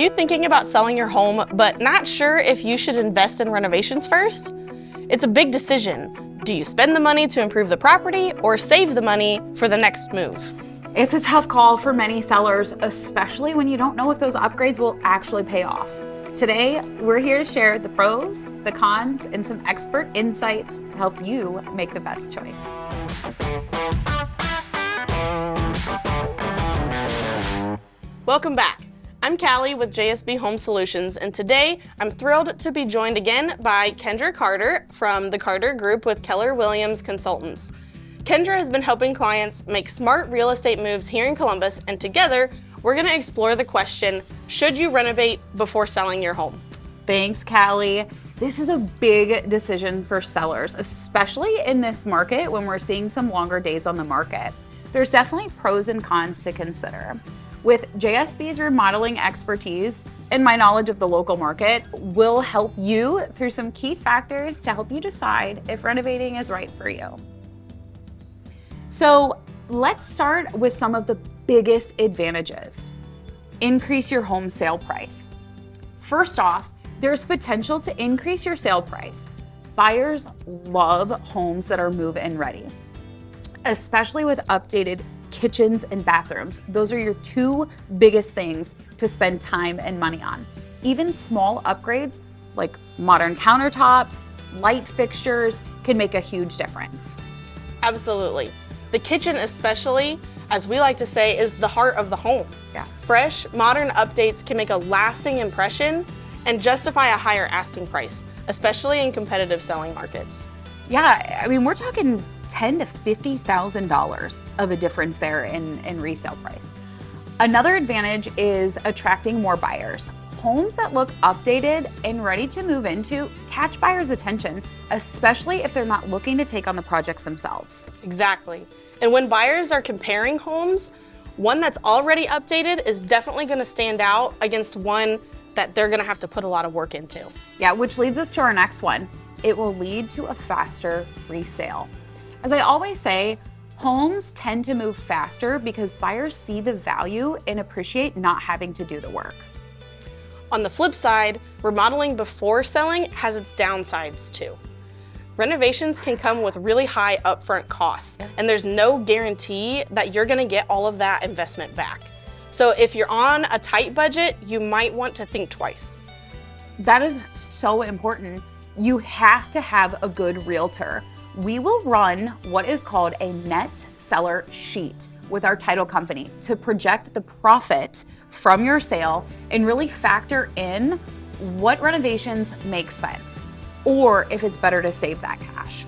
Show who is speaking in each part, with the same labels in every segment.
Speaker 1: you thinking about selling your home but not sure if you should invest in renovations first? It's a big decision. Do you spend the money to improve the property or save the money for the next move?
Speaker 2: It's a tough call for many sellers, especially when you don't know if those upgrades will actually pay off. Today, we're here to share the pros, the cons, and some expert insights to help you make the best choice.
Speaker 1: Welcome back. I'm Callie with JSB Home Solutions, and today I'm thrilled to be joined again by Kendra Carter from the Carter Group with Keller Williams Consultants. Kendra has been helping clients make smart real estate moves here in Columbus, and together we're going to explore the question, should you renovate before selling your home?
Speaker 2: Thanks, Callie. This is a big decision for sellers, especially in this market when we're seeing some longer days on the market. There's definitely pros and cons to consider. With JSB's remodeling expertise and my knowledge of the local market, we'll help you through some key factors to help you decide if renovating is right for you. So let's start with some of the biggest advantages. Increase your home sale price. First off, there's potential to increase your sale price. Buyers love homes that are move-in ready, especially with updated kitchens and bathrooms. Those are your two biggest things to spend time and money on. Even small upgrades like modern countertops, light fixtures can make a huge difference.
Speaker 1: Absolutely. The kitchen especially, as we like to say, is the heart of the home.
Speaker 2: Yeah.
Speaker 1: Fresh, modern updates can make a lasting impression and justify a higher asking price, especially in competitive selling markets.
Speaker 2: Yeah, I mean, we're talking $10,000 to $50,000 of a difference there in resale price. Another advantage is attracting more buyers. Homes that look updated and ready to move into catch buyers' attention, especially if they're not looking to take on the projects themselves.
Speaker 1: Exactly. And when buyers are comparing homes, one that's already updated is definitely going to stand out against one that they're going to have to put a lot of work into.
Speaker 2: Yeah, which leads us to our next one. It will lead to a faster resale. As I always say, homes tend to move faster because buyers see the value and appreciate not having to do the work.
Speaker 1: On the flip side, remodeling before selling has its downsides too. Renovations can come with really high upfront costs, and there's no guarantee that you're going to get all of that investment back. So if you're on a tight budget, you might want to think twice.
Speaker 2: That is so important. You have to have a good realtor. We will run what is called a net seller sheet with our title company to project the profit from your sale and really factor in what renovations make sense or if it's better to save that cash.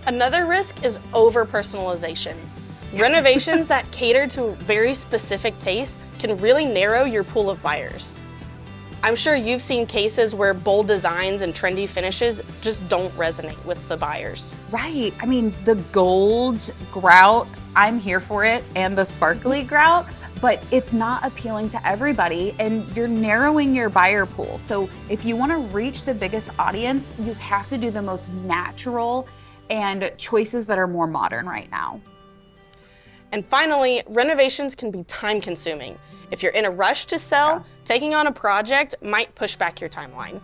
Speaker 1: Another risk is over-personalization. Renovations that cater to very specific tastes can really narrow your pool of buyers. I'm sure you've seen cases where bold designs and trendy finishes just don't resonate with the buyers.
Speaker 2: Right. I mean, the gold grout, I'm here for it, and the sparkly grout, but it's not appealing to everybody, and you're narrowing your buyer pool. So if you want to reach the biggest audience, you have to do the most natural and choices that are more modern right now.
Speaker 1: And finally, renovations can be time-consuming. If you're in a rush to sell, taking on a project might push back your timeline.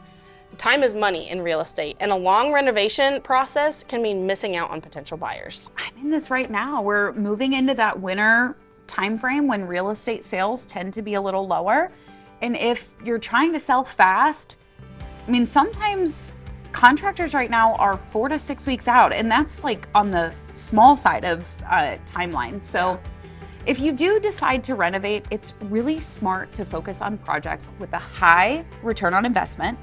Speaker 1: Time is money in real estate, and a long renovation process can mean missing out on potential buyers.
Speaker 2: I'm in this right now. We're moving into that winter timeframe when real estate sales tend to be a little lower. And if you're trying to sell fast, I mean, sometimes contractors right now are 4 to 6 weeks out, and that's like on the small side of timeline. So if you do decide to renovate, it's really smart to focus on projects with a high return on investment.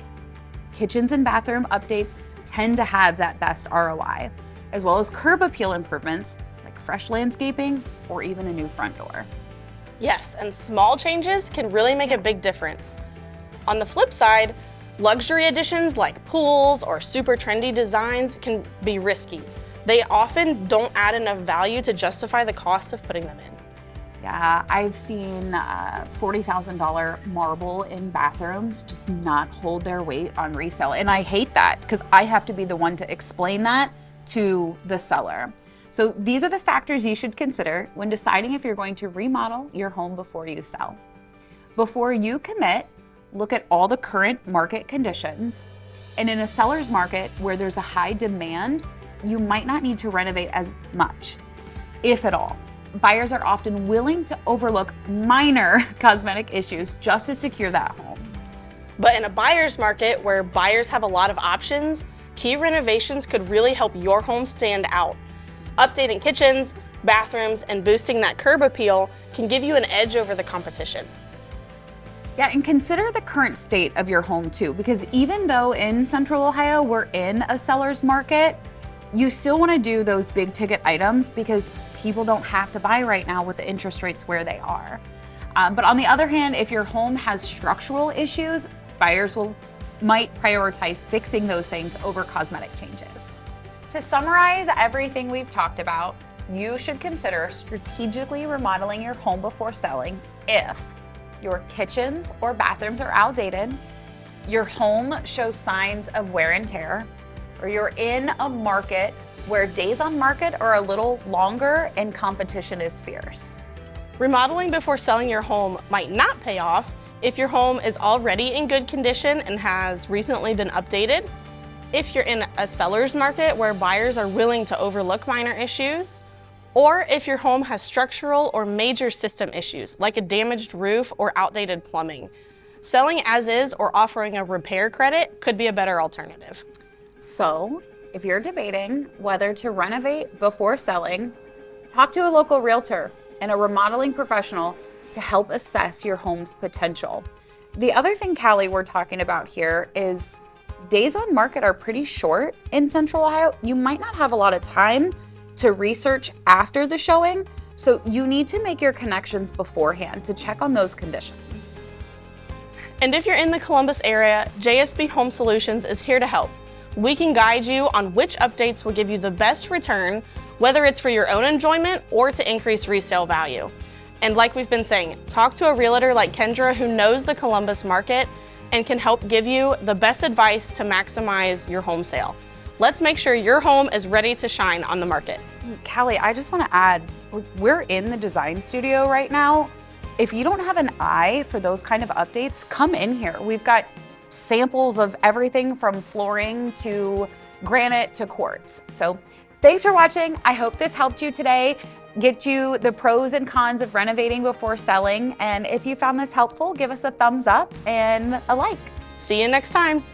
Speaker 2: Kitchens and bathroom updates tend to have that best ROI, as well as curb appeal improvements like fresh landscaping or even a new front door.
Speaker 1: Yes, and small changes can really make a big difference. On the flip side, luxury additions like pools or super trendy designs can be risky. They often don't add enough value to justify the cost of putting them in.
Speaker 2: Yeah, I've seen $40,000 marble in bathrooms just not hold their weight on resale. And I hate that because I have to be the one to explain that to the seller. So these are the factors you should consider when deciding if you're going to remodel your home before you sell. Before you commit, look at all the current market conditions. And in a seller's market where there's a high demand, you might not need to renovate as much, if at all. Buyers are often willing to overlook minor cosmetic issues just to secure that home.
Speaker 1: But in a buyer's market where buyers have a lot of options, key renovations could really help your home stand out. Updating kitchens, bathrooms, and boosting that curb appeal can give you an edge over the competition.
Speaker 2: Yeah, and consider the current state of your home too, because even though in Central Ohio we're in a seller's market, you still want to do those big ticket items because people don't have to buy right now with the interest rates where they are. But on the other hand, if your home has structural issues, buyers might prioritize fixing those things over cosmetic changes. To summarize everything we've talked about, you should consider strategically remodeling your home before selling if your kitchens or bathrooms are outdated, your home shows signs of wear and tear, or you're in a market where days on market are a little longer and competition is fierce.
Speaker 1: Remodeling before selling your home might not pay off if your home is already in good condition and has recently been updated, if you're in a seller's market where buyers are willing to overlook minor issues, or if your home has structural or major system issues like a damaged roof or outdated plumbing. Selling as is or offering a repair credit could be a better alternative.
Speaker 2: So, if you're debating whether to renovate before selling, talk to a local realtor and a remodeling professional to help assess your home's potential. The other thing, Callie, we're talking about here is days on market are pretty short in Central Ohio. You might not have a lot of time to research after the showing, so you need to make your connections beforehand to check on those conditions.
Speaker 1: And if you're in the Columbus area, JSB Home Solutions is here to help. We can guide you on which updates will give you the best return, whether it's for your own enjoyment or to increase resale value. And like we've been saying, talk to a realtor like Kendra who knows the Columbus market and can help give you the best advice to maximize your home sale. Let's make sure your home is ready to shine on the market.
Speaker 2: Callie, I just want to add, we're in the design studio right now. If you don't have an eye for those kind of updates, come in here. We've got samples of everything from flooring to granite to quartz. So thanks for watching. I hope this helped you today, get you the pros and cons of renovating before selling. And if you found this helpful, give us a thumbs up and a like.
Speaker 1: See you next time.